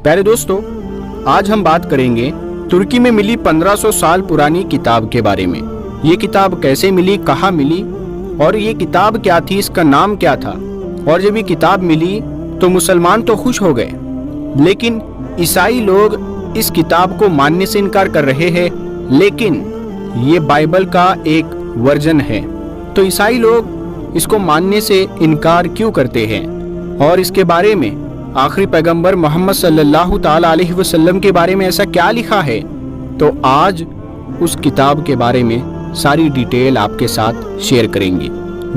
प्यारे दोस्तों, आज हम बात करेंगे तुर्की में मिली 1500 साल पुरानी किताब के बारे में। ये किताब कैसे मिली, कहाँ मिली और ये किताब क्या थी, इसका नाम क्या था। और जब ये किताब मिली तो मुसलमान तो खुश हो गए, लेकिन ईसाई लोग इस किताब को मानने से इनकार कर रहे हैं। लेकिन ये बाइबल का एक वर्जन है, तो ईसाई लोग इसको मानने से इनकार क्यों करते हैं और इसके बारे में आखिरी पैगंबर मोहम्मद सल्लल्लाहु ताला अलैहि वसल्लम के बारे में ऐसा क्या लिखा है। तो आज उस किताब के बारे में सारी डिटेल आपके साथ शेयर करेंगे।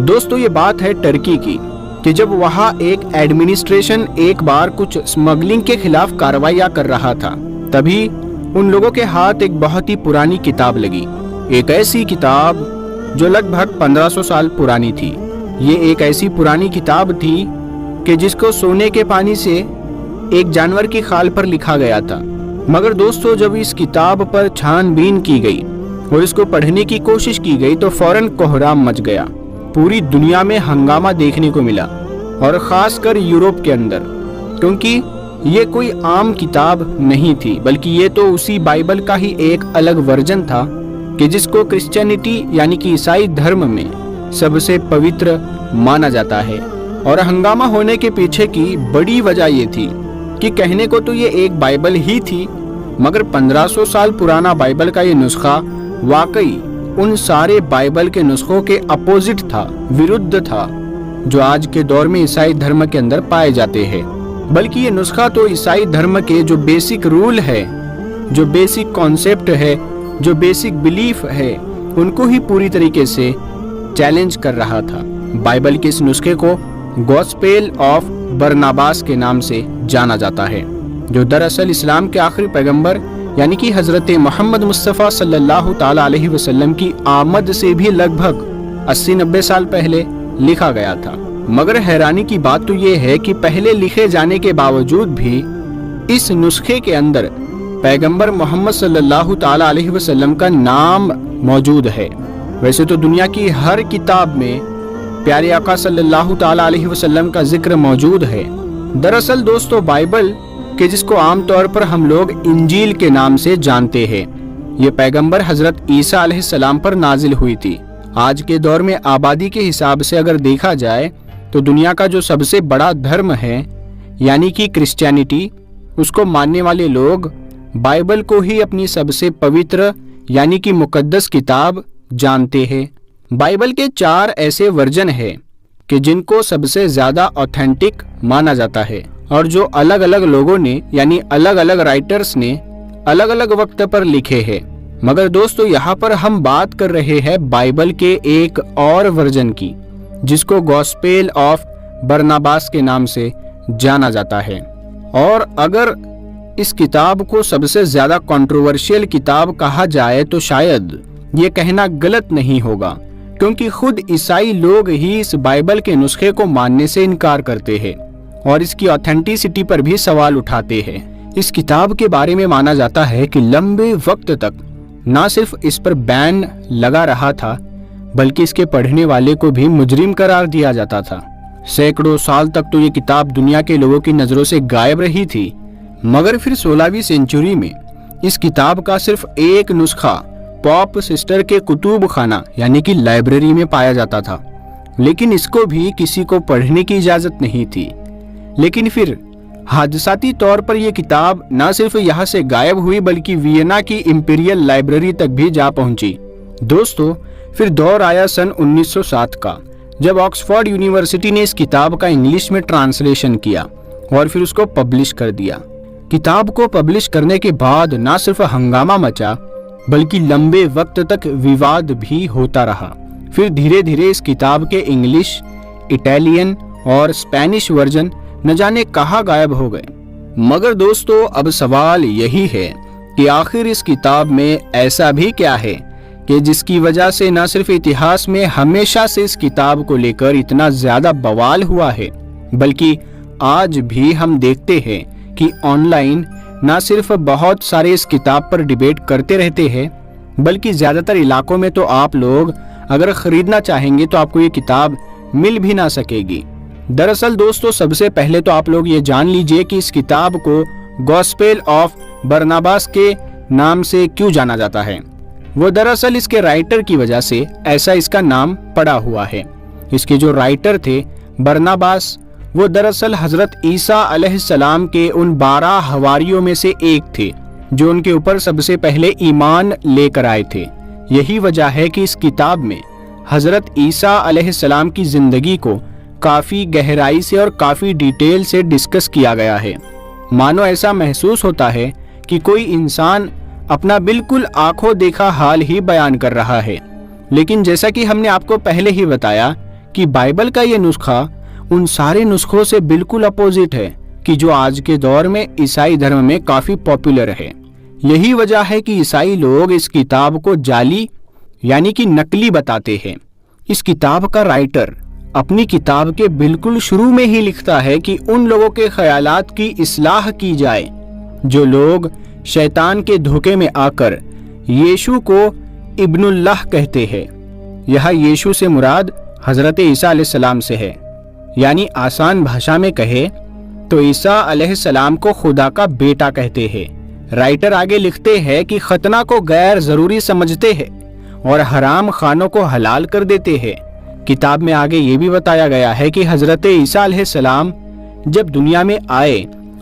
दोस्तों, ये बात है टर्की की कि जब वहाँ एक एडमिनिस्ट्रेशन एक बार कुछ स्मगलिंग के खिलाफ कार्रवाइयाँ कर रहा था, तभी उन लोगों के हाथ एक बहुत ही पुरानी किताब लगी। एक ऐसी किताब जो लगभग 1500 साल पुरानी थी। ये एक ऐसी पुरानी किताब थी कि जिसको सोने के पानी से एक जानवर की खाल पर लिखा गया था। मगर दोस्तों, जब इस किताब पर छानबीन की गई और इसको पढ़ने की कोशिश की गई तो फौरन कोहराम मच गया। पूरी दुनिया में हंगामा देखने को मिला और खासकर यूरोप के अंदर, क्योंकि ये कोई आम किताब नहीं थी, बल्कि ये तो उसी बाइबल का ही एक अलग वर्जन था कि जिसको क्रिश्चियनिटी यानी कि ईसाई धर्म में सबसे पवित्र माना जाता है। और हंगामा होने के पीछे की बड़ी वजह ये थी कि कहने को तो ये एक बाइबल ही थी, मगर 1500 साल पुराना बाइबल का ये नुस्खा वाकई उन सारे बाइबल के नुस्खों के अपोजिट था, विरुद्ध था, जो आज के दौर में ईसाई धर्म के अंदर पाए जाते हैं। बल्कि ये नुस्खा तो ईसाई धर्म के जो बेसिक रूल है, जो बेसिक कॉन्सेप्ट है, जो बेसिक बिलीफ है, उनको ही पूरी तरीके से चैलेंज कर रहा था। बाइबल के इस नुस्खे को गॉस्पेल ऑफ बरनाबास के नाम से जाना जाता है, जो दरअसल इस्लाम के आखिरी पैगंबर यानी कि हजरत मोहम्मद मुस्तफ़ा सल्लल्लाहु ताला अलैहि वसल्लम की आमद से भी लगभग 80-90 साल पहले लिखा गया था। मगर हैरानी की बात तो ये है कि पहले लिखे जाने के बावजूद भी इस नुस्खे के अंदर पैगंबर मोहम्मद सल्लल्लाहु ताला अलैहि वसल्लम का नाम मौजूद है। वैसे तो दुनिया की हर किताब में प्यारे आका सल्लल्लाहु ताला अलैहि वसल्लम का जिक्र मौजूद है। दरअसल दोस्तों, बाइबल के जिसको आमतौर पर हम लोग इंजील के नाम से जानते हैं, ये पैगंबर हजरत ईसा अलैहिस्सलाम पर नाजिल हुई थी। आज के दौर में आबादी के हिसाब से अगर देखा जाए तो दुनिया का जो सबसे बड़ा धर्म है यानी कि क्रिश्चियनिटी, उसको मानने वाले लोग बाइबल को ही अपनी सबसे पवित्र यानी कि मुकद्दस किताब जानते हैं। बाइबल के 4 ऐसे वर्जन हैं कि जिनको सबसे ज्यादा ऑथेंटिक माना जाता है और जो अलग अलग लोगों ने यानी अलग अलग राइटर्स ने अलग अलग वक्त पर लिखे हैं। मगर दोस्तों, यहाँ पर हम बात कर रहे हैं बाइबल के एक और वर्जन की, जिसको गॉस्पेल ऑफ बरनाबास के नाम से जाना जाता है। और अगर इस किताब को सबसे ज्यादा कंट्रोवर्शियल किताब कहा जाए तो शायद ये कहना गलत नहीं होगा, क्योंकि खुद ईसाई लोग ही इस बाइबल के नुस्खे को मानने से इनकार करते हैं और इसकी ऑथेंटिसिटी पर भी सवाल उठाते हैं। इस किताब के बारे में माना जाता है कि लंबे वक्त तक न सिर्फ इस पर बैन लगा रहा था, बल्कि इसके पढ़ने वाले को भी मुजरिम करार दिया जाता था। सैकड़ों साल तक तो ये किताब दुनिया के लोगों की नजरों से गायब रही थी। मगर फिर 16वीं सेंचुरी में इस किताब का सिर्फ एक नुस्खा पॉप सिस्टर के कुतुब खाना यानी कि लाइब्रेरी में पाया जाता था, लेकिन इसको भी किसी को पढ़ने की इजाजत नहीं थी। लेकिन फिर हादसाती तौर पर यह किताब न सिर्फ यहाँ से गायब हुई, बल्कि वियना की इंपीरियल लाइब्रेरी तक भी जा पहुंची। दोस्तों, फिर दौर आया सन 1907 का, जब ऑक्सफोर्ड यूनिवर्सिटी ने इस किताब का इंग्लिश में ट्रांसलेशन किया और फिर उसको पब्लिश कर दिया। किताब को पब्लिश करने के बाद न सिर्फ हंगामा मचा, बल्कि लंबे वक्त तक विवाद भी होता रहा। फिर धीरे धीरे इस किताब के इंग्लिश, इटालियन और स्पेनिश वर्जन न जाने कहाँ गायब हो गए। मगर दोस्तों, अब सवाल यही है कि आखिर इस किताब में ऐसा भी क्या है कि जिसकी वजह से न सिर्फ इतिहास में हमेशा से इस किताब को लेकर इतना ज्यादा बवाल हुआ है, बल्कि आज भी हम देखते हैं कि ऑनलाइन न सिर्फ बहुत सारे इस किताब पर डिबेट करते रहते हैं, बल्कि ज्यादातर इलाकों में तो आप लोग अगर खरीदना चाहेंगे तो आपको ये किताब मिल भी ना सकेगी। दरअसल दोस्तों, सबसे पहले तो आप लोग ये जान लीजिए कि इस किताब को गॉस्पेल ऑफ बरनाबास के नाम से क्यों जाना जाता है? वो दरअसल इसके राइटर की वजह से ऐसा इसका नाम पड़ा हुआ है। इसके जो राइटर थे बरनाबास, वो दरअसल हजरत ईसा अलैहिस्सलाम के उन 12 हवारियों में से एक थे जो उनके ऊपर सबसे पहले ईमान लेकर आए थे। यही वजह है कि इस किताब में हजरत ईसा अलैहिस्सलाम की जिंदगी को काफी गहराई से और काफी डिटेल से डिस्कस किया गया है। मानो ऐसा महसूस होता है कि कोई इंसान अपना बिल्कुल आंखों देखा हाल ही बयान कर रहा है। लेकिन जैसा कि हमने आपको पहले ही बताया कि बाइबल का ये नुस्खा उन सारे नुस्खों से बिल्कुल अपोजिट है कि जो आज के दौर में ईसाई धर्म में काफी पॉपुलर है। यही वजह है कि ईसाई लोग इस किताब को जाली यानी कि नकली बताते हैं। इस किताब का राइटर अपनी किताब के बिल्कुल शुरू में ही लिखता है कि उन लोगों के ख्यालात की इस्लाह की जाए जो लोग शैतान के धोखे में आकर यीशु को इब्नुल्लाह कहते हैं। यह यीशु से मुराद हजरत ईसा अलैहिस्सलाम से है। यानी आसान भाषा में कहे तो ईसा अलैहिस्सलाम को खुदा का बेटा कहते हैं। राइटर आगे लिखते हैं कि खतना को गैर जरूरी समझते हैं और हराम खानों को हलाल कर देते हैं। किताब में आगे ये भी बताया गया है कि हजरत ईसा अलैहिस्सलाम जब दुनिया में आए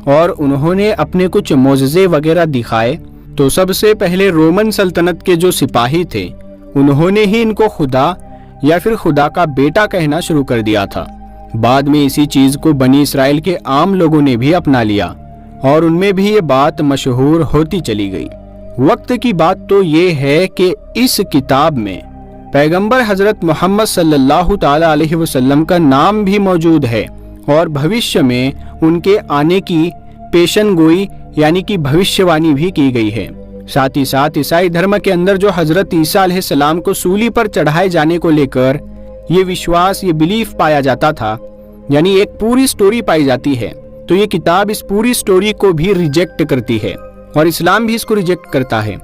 और उन्होंने अपने कुछ मोजज़े वगैरह दिखाए तो सबसे पहले रोमन सल्तनत के जो सिपाही थे उन्होंने ही इनको खुदा या फिर खुदा का बेटा कहना शुरू कर दिया था। बाद में इसी चीज को बनी इसराइल के आम लोगों ने भी अपना लिया और उनमें भी ये बात मशहूर होती चली गई। वक्त की बात तो ये है कि इस किताब में पैगंबर हजरत मोहम्मद सल्लल्लाहु ताला अलैहि वसल्लम का नाम भी मौजूद है और भविष्य में उनके आने की पेशन गोई यानी कि भविष्यवाणी भी की गई है। साथ ही साथ ईसाई धर्म के अंदर जो हजरत ईसा अलैहिस्सलाम को सूली पर चढ़ाए जाने को लेकर ये विश्वास, ये बिलीफ पाया जाता था, यानी एक पूरी स्टोरी पाई जाती है, तो ये किताब इस पूरी स्टोरी को भी रिजेक्ट करती है और इस्लाम भी इसको रिजेक्ट करता है।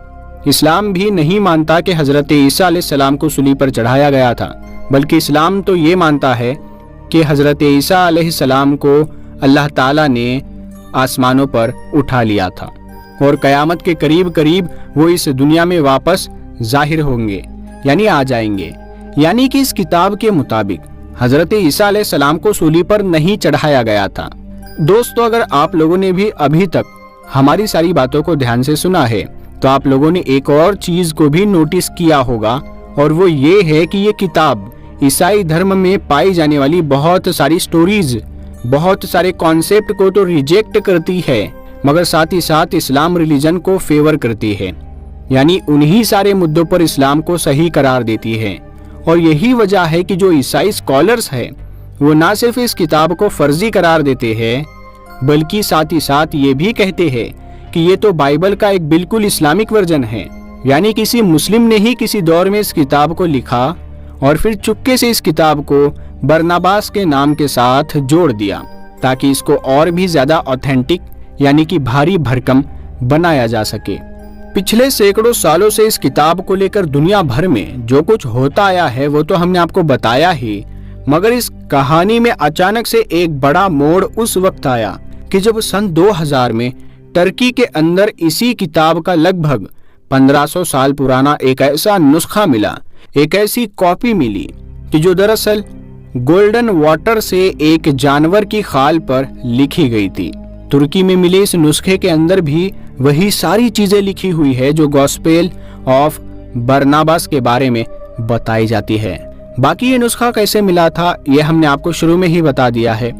इस्लाम भी नहीं मानता कि हजरत ईसा अलैहिस्सलाम को सूली पर चढ़ाया गया था, बल्कि इस्लाम तो ये मानता है कि हजरत ईसा अलैहिस्सलाम को अल्लाह ताला ने आसमानों पर उठा लिया था और कयामत के करीब करीब वो इस दुनिया में वापस जाहिर होंगे यानी आ जाएंगे। यानी कि इस किताब के मुताबिक हजरत ईसा अलैहिस्सलाम को सूली पर नहीं चढ़ाया गया था। दोस्तों, अगर आप लोगों ने भी अभी तक हमारी सारी बातों को ध्यान से सुना है तो आप लोगों ने एक और चीज को भी नोटिस किया होगा और वो ये है कि ये किताब ईसाई धर्म में पाई जाने वाली बहुत सारी स्टोरीज, बहुत सारे कॉन्सेप्ट को तो रिजेक्ट करती है मगर साथ ही साथ इस्लाम रिलीजन को फेवर करती है, यानी उन्हीं सारे मुद्दों पर इस्लाम को सही करार देती है। और यही वजह है कि जो ईसाई स्कॉलर्स हैं वो ना सिर्फ इस किताब को फर्जी करार देते हैं बल्कि साथ ही साथ ये भी कहते हैं कि ये तो बाइबल का एक बिल्कुल इस्लामिक वर्जन है, यानी किसी मुस्लिम ने ही किसी दौर में इस किताब को लिखा और फिर चुपके से इस किताब को बरनाबास के नाम के साथ जोड़ दिया ताकि इसको और भी ज्यादा ऑथेंटिक यानी कि भारी भरकम बनाया जा सके। पिछले सैकड़ों सालों से इस किताब को लेकर दुनिया भर में जो कुछ होता आया है वो तो हमने आपको बताया ही, मगर इस कहानी में अचानक से एक बड़ा मोड़ उस वक्त आया कि जब सन 2000 में टर्की के अंदर इसी किताब का लगभग 1500 साल पुराना एक ऐसा नुस्खा मिला, एक ऐसी कॉपी मिली कि जो दरअसल गोल्डन वाटर से एक जानवर की खाल पर लिखी गई थी। तुर्की में मिले इस नुस्खे के अंदर भी वही सारी चीजें लिखी हुई है जो गॉस्पेल ऑफ बरनाबास के बारे में बताई जाती है। बाकी ये नुस्खा कैसे मिला था ये हमने आपको शुरू में ही बता दिया है।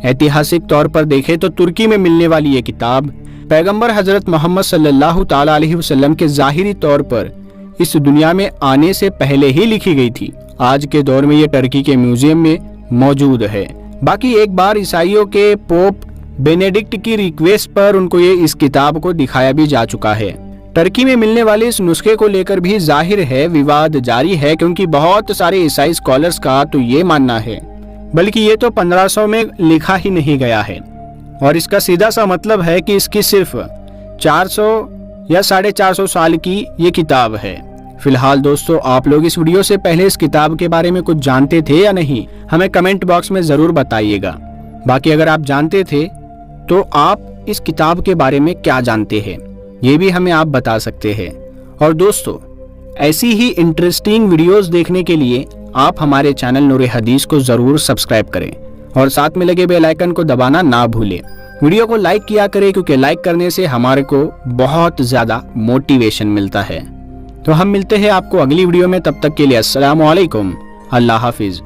ऐतिहासिक तौर पर देखें तो तुर्की में मिलने वाली ये किताब पैगंबर हजरत मोहम्मद सल्लल्लाहु ताला अलैहि वसल्लम के ज़ाहिरी तौर पर इस दुनिया में आने से पहले ही लिखी गई थी। आज के दौर में ये टर्की के म्यूजियम में मौजूद है। बाकी एक बार ईसाइयों के पोप बेनेडिक्ट की रिक्वेस्ट पर उनको ये इस किताब को दिखाया भी जा चुका है। टर्की में मिलने वाले इस नुस्खे को लेकर भी जाहिर है विवाद जारी है, क्योंकि बहुत सारे ईसाई स्कॉलर्स का तो ये मानना है बल्कि ये तो 1500 में लिखा ही नहीं गया है और इसका सीधा सा मतलब है कि इसकी सिर्फ 400 या 450 साल की ये किताब है। फिलहाल दोस्तों, आप लोग इस वीडियो से पहले इस किताब के बारे में कुछ जानते थे या नहीं, हमें कमेंट बॉक्स में जरूर बताइएगा। बाकी अगर आप जानते थे तो आप اس کتاب کے بارے میں کیا جانتے ہیں، یہ بھی ہمیں آپ بتا سکتے ہیں۔ اور دوستو، ایسی ہی انٹرسٹنگ ویڈیوز دیکھنے کے لیے آپ ہمارے چینل نور حدیث کو ضرور سبسکرائب کریں اور ساتھ میں لگے بیل آئیکن کو دبانا نہ بھولیں۔ ویڈیو کو لائک کیا کریں کیونکہ لائک کرنے سے ہمارے کو بہت زیادہ موٹیویشن ملتا ہے۔ تو ہم ملتے ہیں آپ کو اگلی ویڈیو میں، تب تک کے لیے السلام علیکم، اللہ حافظ۔